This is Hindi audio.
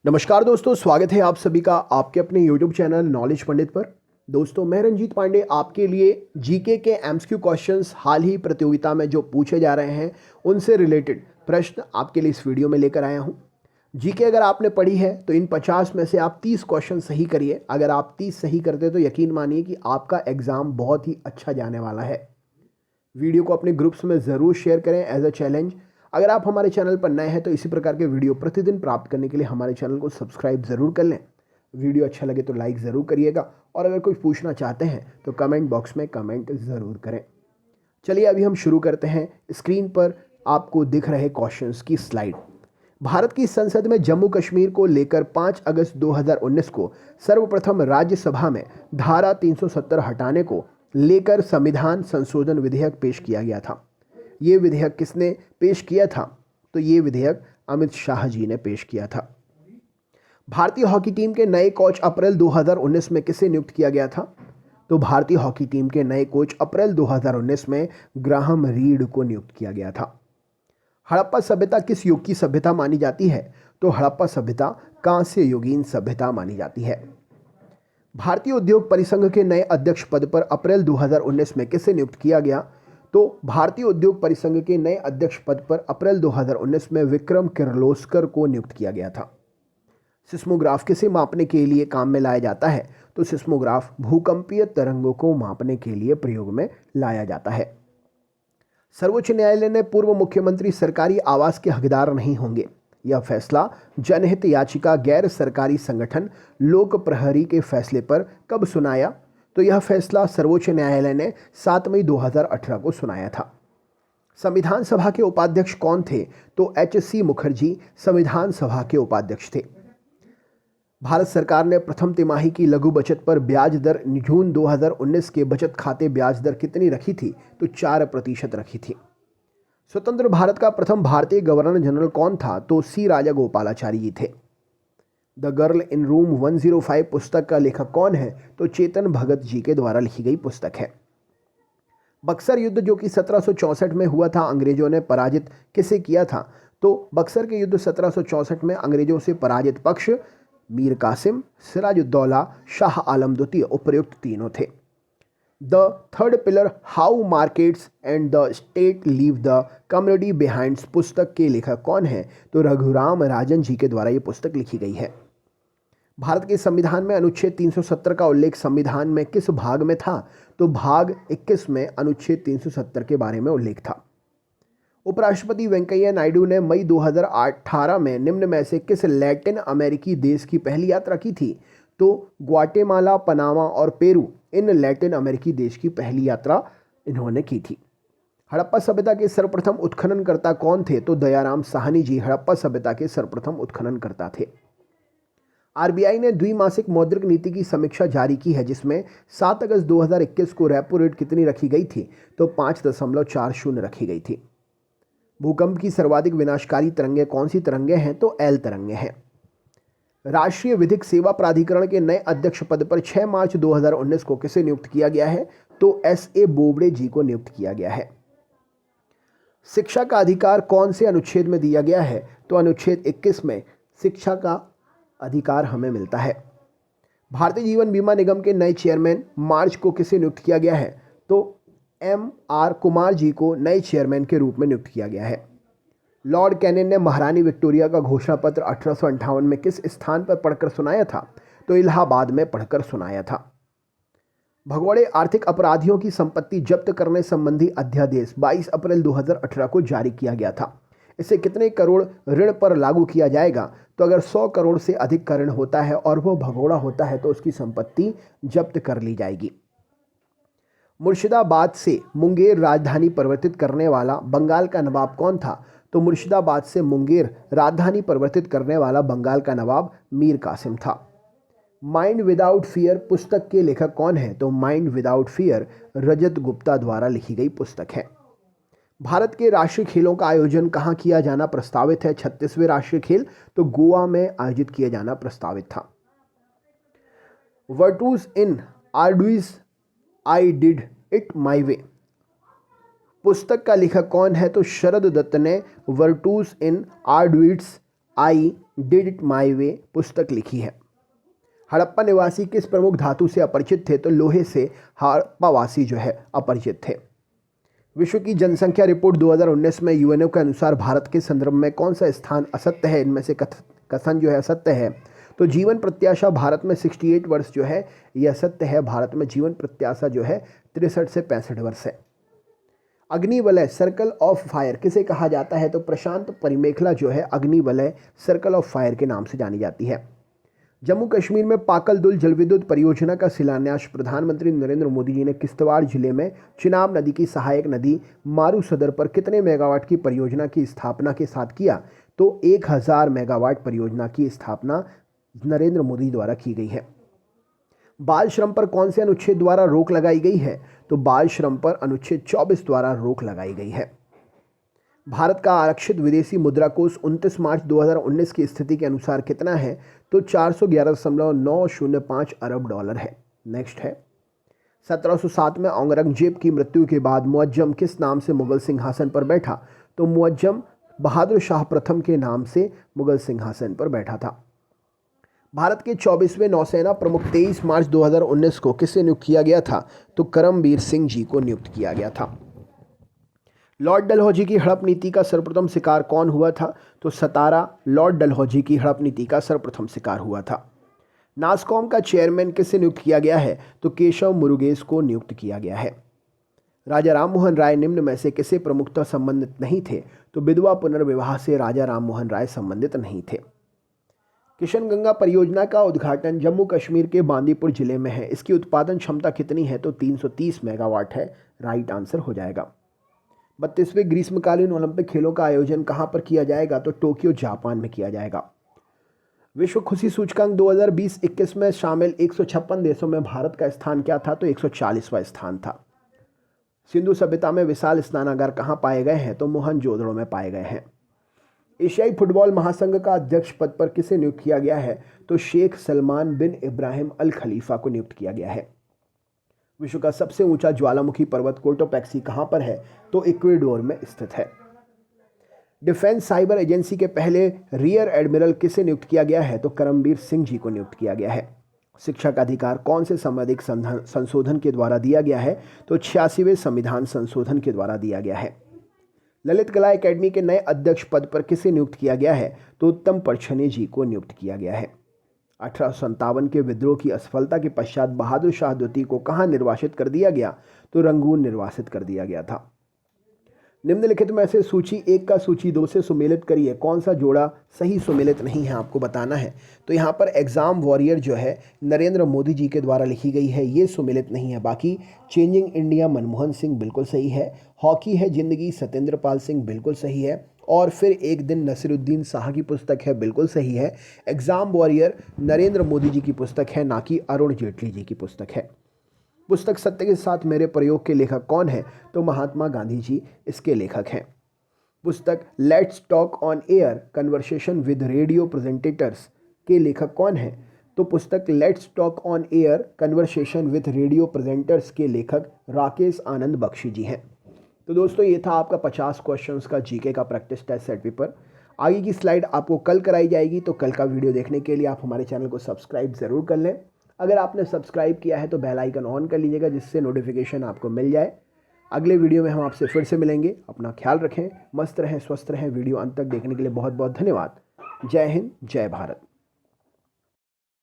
नमस्कार दोस्तों, स्वागत है आप सभी का आपके अपने YouTube चैनल नॉलेज पंडित पर। दोस्तों, मैं रंजीत पांडे आपके लिए जीके के एमसीक्यू क्वेश्चंस हाल ही प्रतियोगिता में जो पूछे जा रहे हैं उनसे रिलेटेड प्रश्न आपके लिए इस वीडियो में लेकर आया हूं। जीके अगर आपने पढ़ी है तो इन 50 में से आप 30 क्वेश्चन सही करिए। अगर आप 30 सही करते तो यकीन मानिए कि आपका एग्ज़ाम बहुत ही अच्छा जाने वाला है। वीडियो को अपने ग्रुप्स में ज़रूर शेयर करें एज अ चैलेंज। अगर आप हमारे चैनल पर नए हैं तो इसी प्रकार के वीडियो प्रतिदिन प्राप्त करने के लिए हमारे चैनल को सब्सक्राइब ज़रूर कर लें। वीडियो अच्छा लगे तो लाइक ज़रूर करिएगा और अगर कुछ पूछना चाहते हैं तो कमेंट बॉक्स में कमेंट ज़रूर करें। चलिए अभी हम शुरू करते हैं। स्क्रीन पर आपको दिख रहे क्वेश्चंस की स्लाइड। भारत की संसद में जम्मू कश्मीर को लेकर 5 अगस्त 2019 को सर्वप्रथम राज्यसभा में धारा 370 हटाने को लेकर संविधान संशोधन विधेयक पेश किया गया था। ये विधेयक किसने पेश किया था? तो ये विधेयक अमित शाह जी ने पेश किया था। भारतीय हॉकी टीम के नए कोच अप्रैल 2019 में किसे नियुक्त किया गया था? तो भारतीय हॉकी टीम के नए कोच अप्रैल 2019 में ग्राहम रीड को नियुक्त किया गया था। हड़प्पा सभ्यता किस युग की सभ्यता मानी जाती है? तो हड़प्पा सभ्यता कांस्य युगीन सभ्यता मानी जाती है। भारतीय उद्योग परिसंघ के नए अध्यक्ष पद पर अप्रैल 2019 में किसे नियुक्त किया गया? तो भारतीय उद्योग परिसंघ के नए अध्यक्ष पद पर अप्रैल 2019 में विक्रम किर्लोस्कर को नियुक्त किया गया था। सिस्मोग्राफ किसे मापने के लिए काम में लाया जाता है? तो सिस्मोग्राफ भूकंपीय तरंगों को मापने के लिए प्रयोग में लाया जाता है। सर्वोच्च न्यायालय ने पूर्व मुख्यमंत्री सरकारी आवास के हकदार नहीं होंगे, यह फैसला जनहित याचिका गैर सरकारी संगठन लोक प्रहरी के फैसले पर कब सुनाया? तो यह फैसला सर्वोच्च न्यायालय ने 7 मई 2018 को सुनाया था। संविधान सभा के उपाध्यक्ष कौन थे? तो HC मुखर्जी संविधान सभा के उपाध्यक्ष थे। भारत सरकार ने प्रथम तिमाही की लघु बचत पर ब्याज दर जून 2019 के बचत खाते ब्याज दर कितनी रखी थी? तो 4% रखी थी। स्वतंत्र भारत का प्रथम भारतीय गवर्नर जनरल कौन था? तो C राजागोपालाचारी जी थे। द गर्ल इन रूम 105 पुस्तक का लेखक कौन है? तो चेतन भगत जी के द्वारा लिखी गई पुस्तक है। बक्सर युद्ध जो कि 1764 में हुआ था, अंग्रेजों ने पराजित किसे किया था? तो बक्सर के युद्ध 1764 में अंग्रेजों से पराजित पक्ष मीर कासिम, सिराजुद्दौला, शाह आलम द्वितीय उपर्युक्त तीनों थे। The third pillar how markets and the state leave the community behind पुस्तक के लेखक कौन है? तो रघुराम राजन जी के द्वारा ये पुस्तक लिखी गई है। भारत के संविधान में अनुच्छेद 370 का उल्लेख संविधान में किस भाग में था? तो भाग 21 में अनुच्छेद 370 के बारे में उल्लेख था। उपराष्ट्रपति वेंकैया नायडू ने मई 2018 में निम्न में से किस लैटिन अमेरिकी देश की पहली यात्रा की थी? तो ग्वाटेमाला, पनामा और पेरू इन लैटिन अमेरिकी देश की पहली यात्रा इन्होंने की थी। हड़प्पा सभ्यता के सर्वप्रथम उत्खननकर्ता कौन थे? तो दयाराम साहनी जी हड़प्पा सभ्यता के सर्वप्रथम उत्खननकर्ता थे। आरबीआई ने द्विमासिक मौद्रिक नीति की समीक्षा जारी की है, जिसमें 7 अगस्त 2021 को रेपो रेट कितनी रखी गई थी? तो 5.40 रखी गई थी। भूकंप की सर्वाधिक विनाशकारी तरंगें कौन सी तरंगें हैं? तो एल तरंगें हैं। राष्ट्रीय विधिक सेवा प्राधिकरण के नए अध्यक्ष पद पर 6 मार्च 2019 को किसे नियुक्त किया गया है? तो SA बोबड़े जी को नियुक्त किया गया है। शिक्षा का अधिकार कौन से अनुच्छेद में दिया गया है? तो अनुच्छेद 21 में शिक्षा का अधिकार हमें मिलता है। भारतीय जीवन बीमा निगम के नए चेयरमैन मार्च को किसे नियुक्त किया गया है? तो MR कुमार जी को नए चेयरमैन के रूप में नियुक्त किया गया है। लॉर्ड कैनिंग ने महारानी विक्टोरिया का घोषणा पत्र 1858 में किस स्थान पर पढ़कर सुनाया था? तो इलाहाबाद में पढ़कर सुनाया था। भगोड़े आर्थिक अपराधियों की संपत्ति जब्त करने संबंधी अध्यादेश 22 अप्रैल 2018 को जारी किया गया था। इसे कितने करोड़ ऋण पर लागू किया जाएगा? तो अगर 100 करोड़ से अधिक का ऋण होता है और वो भगोड़ा होता है तो उसकी संपत्ति जब्त कर ली जाएगी। मुर्शिदाबाद से मुंगेर राजधानी परिवर्तित करने वाला बंगाल का नवाब कौन था? तो मुर्शिदाबाद से मुंगेर राजधानी परिवर्तित करने वाला बंगाल का नवाब मीर कासिम था। माइंड विदाउट फियर पुस्तक के लेखक कौन है? तो माइंड विदाउट फियर रजत गुप्ता द्वारा लिखी गई पुस्तक है। भारत के राष्ट्रीय खेलों का आयोजन कहाँ किया जाना प्रस्तावित है? 36वें राष्ट्रीय खेल तो गोवा में आयोजित किया जाना प्रस्तावित था। वर्टूज इन आर्डुइज आई डिड इट माई वे पुस्तक का लेखक कौन है? तो शरद दत्त ने वर्टूज इन आर्डुइट्स आई डिड इट माई वे पुस्तक लिखी है। हड़प्पा निवासी किस प्रमुख धातु से अपरिचित थे? तो लोहे से हड़प्पावासी जो है अपरिचित थे। विश्व की जनसंख्या रिपोर्ट 2019 में यूएनओ के अनुसार भारत के संदर्भ में कौन सा स्थान असत्य है? इनमें से कथन जो है असत्य है। तो जीवन प्रत्याशा भारत में 68 वर्ष जो है यह असत्य है। भारत में जीवन प्रत्याशा जो है 63 से 65 वर्ष है। अग्निवलय सर्कल ऑफ फायर किसे कहा जाता है? तो प्रशांत परिमेखला जो है अग्निवलय सर्कल ऑफ फायर के नाम से जानी जाती है। जम्मू कश्मीर में पाकल दुल जलविद्युत परियोजना का शिलान्यास प्रधानमंत्री नरेंद्र मोदी जी ने किश्तवाड़ जिले में चिनाब नदी की सहायक नदी मारू सदर पर कितने मेगावाट की परियोजना की स्थापना के साथ किया? तो 1000 मेगावाट परियोजना की स्थापना नरेंद्र मोदी द्वारा की गई है। बाल श्रम पर कौन से अनुच्छेद द्वारा रोक लगाई गई है? तो बाल श्रम पर अनुच्छेद 24 द्वारा रोक लगाई गई है। भारत का आरक्षित विदेशी मुद्रा कोष 29 मार्च 2019 की स्थिति के अनुसार कितना है? तो 411.905 अरब डॉलर है। नेक्स्ट है 1707 में औरंगजेब की मृत्यु के बाद मुअज्जम किस नाम से मुगल सिंहासन पर बैठा? तो मुअज्जम बहादुर शाह प्रथम के नाम से मुगल सिंहासन पर बैठा था। भारत के 24वें नौसेना प्रमुख 23 मार्च 2019 को किसे नियुक्त किया गया था? तो करमबीर सिंह जी को नियुक्त किया गया था। लॉर्ड डलहौजी की हड़प नीति का सर्वप्रथम शिकार कौन हुआ था? तो सतारा लॉर्ड डलहौजी की हड़प नीति का सर्वप्रथम शिकार हुआ था। नासकॉम का चेयरमैन किसे नियुक्त किया गया है? तो केशव मुरुगेश को नियुक्त किया गया है। राजा राममोहन राय निम्न में से किसे प्रमुखता संबंधित नहीं थे? तो विधवा पुनर्विवाह से राजा राममोहन राय संबंधित नहीं थे। किशनगंगा परियोजना का उद्घाटन जम्मू कश्मीर के बांदीपुर जिले में है। इसकी उत्पादन क्षमता कितनी है? तो 330 मेगावाट है। राइट आंसर हो जाएगा। 32वें ग्रीष्मकालीन ओलंपिक खेलों का आयोजन कहां पर किया जाएगा? तो टोक्यो जापान में किया जाएगा। विश्व खुशी सूचकांक 2020-21 में शामिल 156 देशों में भारत का स्थान क्या था? तो 140वां स्थान था। सिंधु सभ्यता में विशाल स्नानागार कहां पाए गए हैं? तो मोहनजोदड़ो में पाए गए हैं। एशियाई फुटबॉल महासंघ का अध्यक्ष पद पर किसे नियुक्त किया गया है? तो शेख सलमान बिन इब्राहिम अल खलीफा को नियुक्त किया गया है। विश्व का सबसे ऊंचा ज्वालामुखी पर्वत कोटोपैक्सी कहां पर है? तो इक्वेडोर में स्थित है। डिफेंस साइबर एजेंसी के पहले रियर एडमिरल किसे नियुक्त किया गया है? तो करमबीर सिंह जी को नियुक्त किया गया है। शिक्षा का अधिकार कौन से संवैधानिक संशोधन के द्वारा दिया गया है? तो 86वें संविधान संशोधन के द्वारा दिया गया है। ललित कला एकेडमी के नए अध्यक्ष पद पर किसे नियुक्त किया गया है? तो उत्तम परछने जी को नियुक्त किया गया है। 1857 के विद्रोह की असफलता के पश्चात बहादुर शाह द्वितीय को कहां निर्वासित कर दिया गया? तो रंगून निर्वासित कर दिया गया था। निम्नलिखित में से सूची 1 का सूची 2 से सुमेलित करिए। कौन सा जोड़ा सही सुमेलित नहीं है आपको बताना है। तो यहाँ पर एग्जाम वॉरियर जो है नरेंद्र मोदी जी के द्वारा लिखी गई है, ये सुमेलित नहीं है। बाकी चेंजिंग इंडिया मनमोहन सिंह बिल्कुल सही है। हॉकी है जिंदगी सत्येंद्र पाल सिंह बिल्कुल सही है। और फिर एक दिन नसीरुद्दीन शाह की पुस्तक है, बिल्कुल सही है। एग्जाम वॉरियर नरेंद्र मोदी जी की पुस्तक है, ना कि अरुण जेटली जी की पुस्तक है। पुस्तक सत्य के साथ मेरे प्रयोग के लेखक कौन है? तो महात्मा गांधी जी इसके लेखक हैं। पुस्तक let's talk on air conversation with radio presentators के लेखक कौन है? तो पुस्तक let's talk on air conversation with radio presenters के लेखक राकेश आनंद बख्शी जी हैं। तो दोस्तों ये था आपका 50 क्वेश्चंस का जीके का प्रैक्टिस टेस्ट सेट पेपर। आगे की स्लाइड आपको कल कराई जाएगी, तो कल का वीडियो देखने के लिए आप हमारे चैनल को सब्सक्राइब ज़रूर कर लें। अगर आपने सब्सक्राइब किया है तो बेल आइकन ऑन कर लीजिएगा, जिससे नोटिफिकेशन आपको मिल जाए। अगले वीडियो में हम आपसे फिर से मिलेंगे। अपना ख्याल रखें, मस्त रहें, स्वस्थ रहें। वीडियो अंत तक देखने के लिए बहुत बहुत धन्यवाद। जय हिंद, जय भारत।